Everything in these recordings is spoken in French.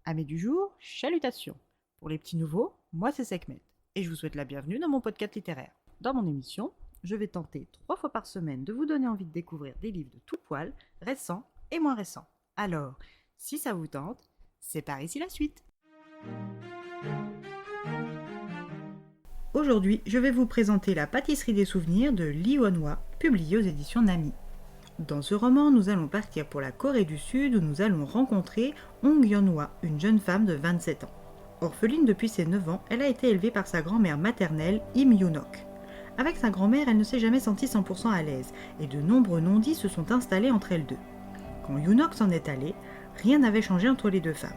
Amis du jour, chalutations. Pour les petits nouveaux, moi c'est Sekhmet et je vous souhaite la bienvenue dans mon podcast littéraire. Dans mon émission, je vais tenter 3 fois par semaine de vous donner envie de découvrir des livres de tout poil, récents et moins récents. Alors, si ça vous tente, c'est par ici la suite. Aujourd'hui, je vais vous présenter La pâtisserie des souvenirs de Lee Won-hwa, publié aux éditions Nami. Dans ce roman, nous allons partir pour la Corée du Sud où nous allons rencontrer Ong Yeon-hwa, une jeune femme de 27 ans. Orpheline depuis ses 9 ans, elle a été élevée par sa grand-mère maternelle, Im Yoon-ok. Avec sa grand-mère, elle ne s'est jamais sentie 100% à l'aise et de nombreux non-dits se sont installés entre elles deux. Quand Yoon-ok s'en est allé, rien n'avait changé entre les deux femmes.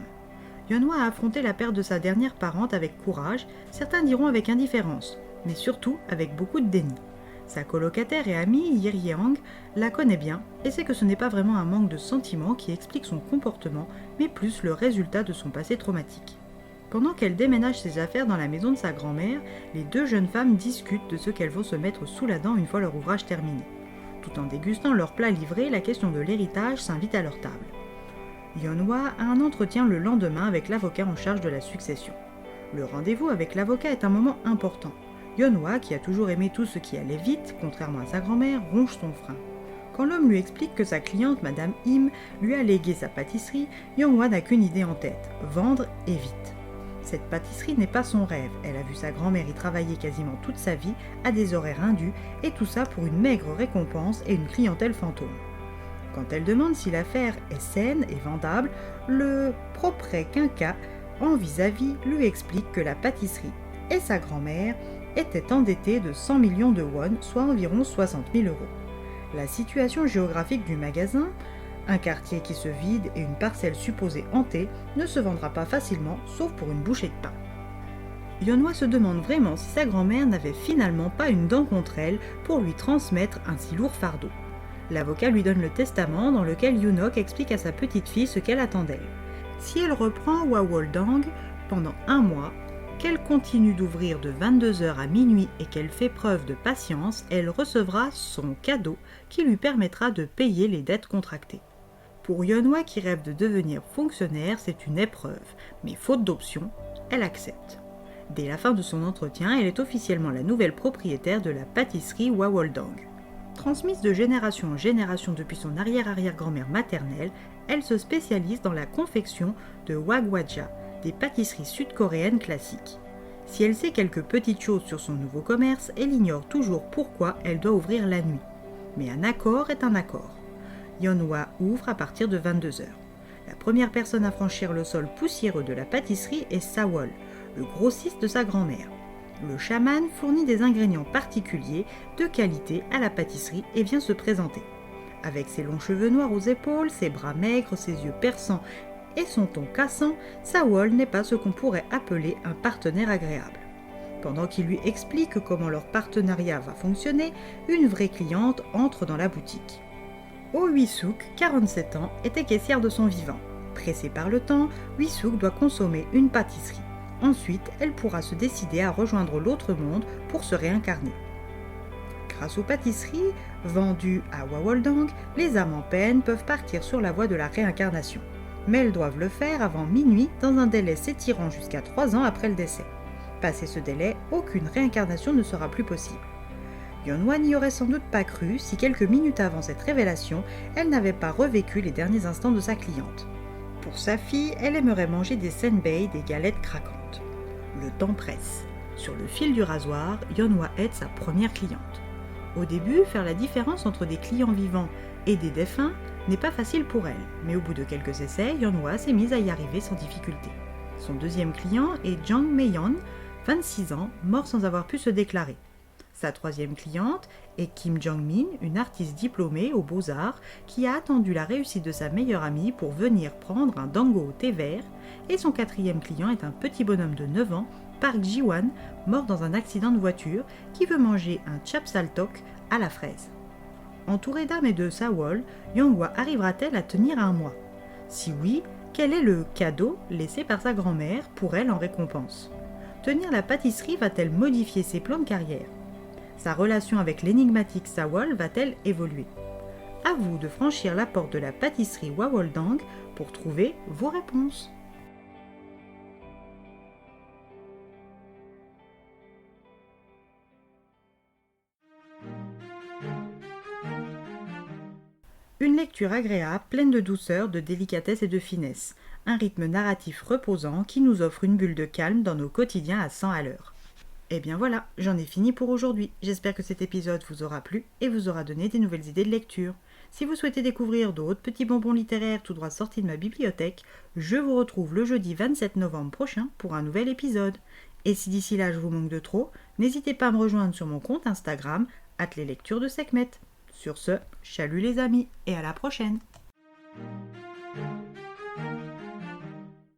Yeon-hwa a affronté la perte de sa dernière parente avec courage, certains diront avec indifférence, mais surtout avec beaucoup de déni. Sa colocataire et amie, Ye-ryang, la connaît bien et sait que ce n'est pas vraiment un manque de sentiments qui explique son comportement, mais plus le résultat de son passé traumatique. Pendant qu'elle déménage ses affaires dans la maison de sa grand-mère, les deux jeunes femmes discutent de ce qu'elles vont se mettre sous la dent une fois leur ouvrage terminé. Tout en dégustant leurs plats livrés, la question de l'héritage s'invite à leur table. Yeon-hwa a un entretien le lendemain avec l'avocat en charge de la succession. Le rendez-vous avec l'avocat est un moment important. Yeon-hwa, qui a toujours aimé tout ce qui allait vite, contrairement à sa grand-mère, ronge son frein. Quand l'homme lui explique que sa cliente, Madame Im, lui a légué sa pâtisserie, Yeon-hwa n'a qu'une idée en tête, vendre et vite. Cette pâtisserie n'est pas son rêve, elle a vu sa grand-mère y travailler quasiment toute sa vie, à des horaires indus, et tout ça pour une maigre récompense et une clientèle fantôme. Quand elle demande si l'affaire est saine et vendable, le propret quinca en vis-à-vis lui explique que la pâtisserie et sa grand-mère était endettée de 100 millions de won, soit environ 60 000 euros. La situation géographique du magasin, un quartier qui se vide et une parcelle supposée hantée, ne se vendra pas facilement, sauf pour une bouchée de pain. Yeon-hwa se demande vraiment si sa grand-mère n'avait finalement pas une dent contre elle pour lui transmettre un si lourd fardeau. L'avocat lui donne le testament dans lequel Yoon-ok explique à sa petite fille ce qu'elle attend d'elle. Si elle reprend Hwawoldang pendant 1 mois, qu'elle continue d'ouvrir de 22h à minuit et qu'elle fait preuve de patience, elle recevra son cadeau qui lui permettra de payer les dettes contractées. Pour Yeon-hwa qui rêve de devenir fonctionnaire, c'est une épreuve, mais faute d'option, elle accepte. Dès la fin de son entretien, elle est officiellement la nouvelle propriétaire de la pâtisserie Hwawoldang. Transmise de génération en génération depuis son arrière-arrière-grand-mère maternelle, elle se spécialise dans la confection de wagwaja, des pâtisseries sud-coréennes classiques. Si elle sait quelques petites choses sur son nouveau commerce, elle ignore toujours pourquoi elle doit ouvrir la nuit. Mais un accord est un accord. Yeon-hwa ouvre à partir de 22h. La première personne à franchir le sol poussiéreux de la pâtisserie est Sawol, le grossiste de sa grand-mère. Le chaman fournit des ingrédients particuliers de qualité à la pâtisserie et vient se présenter. Avec ses longs cheveux noirs aux épaules, ses bras maigres, ses yeux perçants et son ton cassant, Sawol n'est pas ce qu'on pourrait appeler un partenaire agréable. Pendant qu'il lui explique comment leur partenariat va fonctionner, une vraie cliente entre dans la boutique. Oh Hui-suk, 47 ans, était caissière de son vivant. Pressée par le temps, Hui-suk doit consommer une pâtisserie. Ensuite, elle pourra se décider à rejoindre l'autre monde pour se réincarner. Grâce aux pâtisseries vendues à Hwawoldang, les âmes en peine peuvent partir sur la voie de la réincarnation. Mais elles doivent le faire avant minuit dans un délai s'étirant jusqu'à 3 ans après le décès. Passé ce délai, aucune réincarnation ne sera plus possible. Yeon-hwa n'y aurait sans doute pas cru si quelques minutes avant cette révélation, elle n'avait pas revécu les derniers instants de sa cliente. Pour sa fille, elle aimerait manger des senbei, des galettes craquantes. Le temps presse. Sur le fil du rasoir, Yeon-hwa aide sa première cliente. Au début, faire la différence entre des clients vivants et des défunts n'est pas facile pour elle, mais au bout de quelques essais, Yeon-hwa s'est mise à y arriver sans difficulté. Son deuxième client est Jang Mei-yeon, 26 ans, mort sans avoir pu se déclarer. Sa troisième cliente est Kim Jong-min, une artiste diplômée aux Beaux-Arts qui a attendu la réussite de sa meilleure amie pour venir prendre un dango au thé vert, et son quatrième client est un petit bonhomme de 9 ans, Park Ji-wan, mort dans un accident de voiture, qui veut manger un chapsaltok à la fraise. Entourée d'âmes et de Sawol, Yeon-hwa arrivera-t-elle à tenir 1 mois? Si oui, quel est le cadeau laissé par sa grand-mère pour elle en récompense? Tenir la pâtisserie va-t-elle modifier ses plans de carrière? Sa relation avec l'énigmatique Sawol va-t-elle évoluer? À vous de franchir la porte de la pâtisserie Hwawoldang pour trouver vos réponses. Une lecture agréable, pleine de douceur, de délicatesse et de finesse. Un rythme narratif reposant qui nous offre une bulle de calme dans nos quotidiens à 100 à l'heure. Et bien voilà, j'en ai fini pour aujourd'hui. J'espère que cet épisode vous aura plu et vous aura donné des nouvelles idées de lecture. Si vous souhaitez découvrir d'autres petits bonbons littéraires tout droit sortis de ma bibliothèque, je vous retrouve le jeudi 27 novembre prochain pour un nouvel épisode. Et si d'ici là je vous manque de trop, n'hésitez pas à me rejoindre sur mon compte Instagram, @leslectures de Sekhmet. Sur ce, chalut les amis et à la prochaine!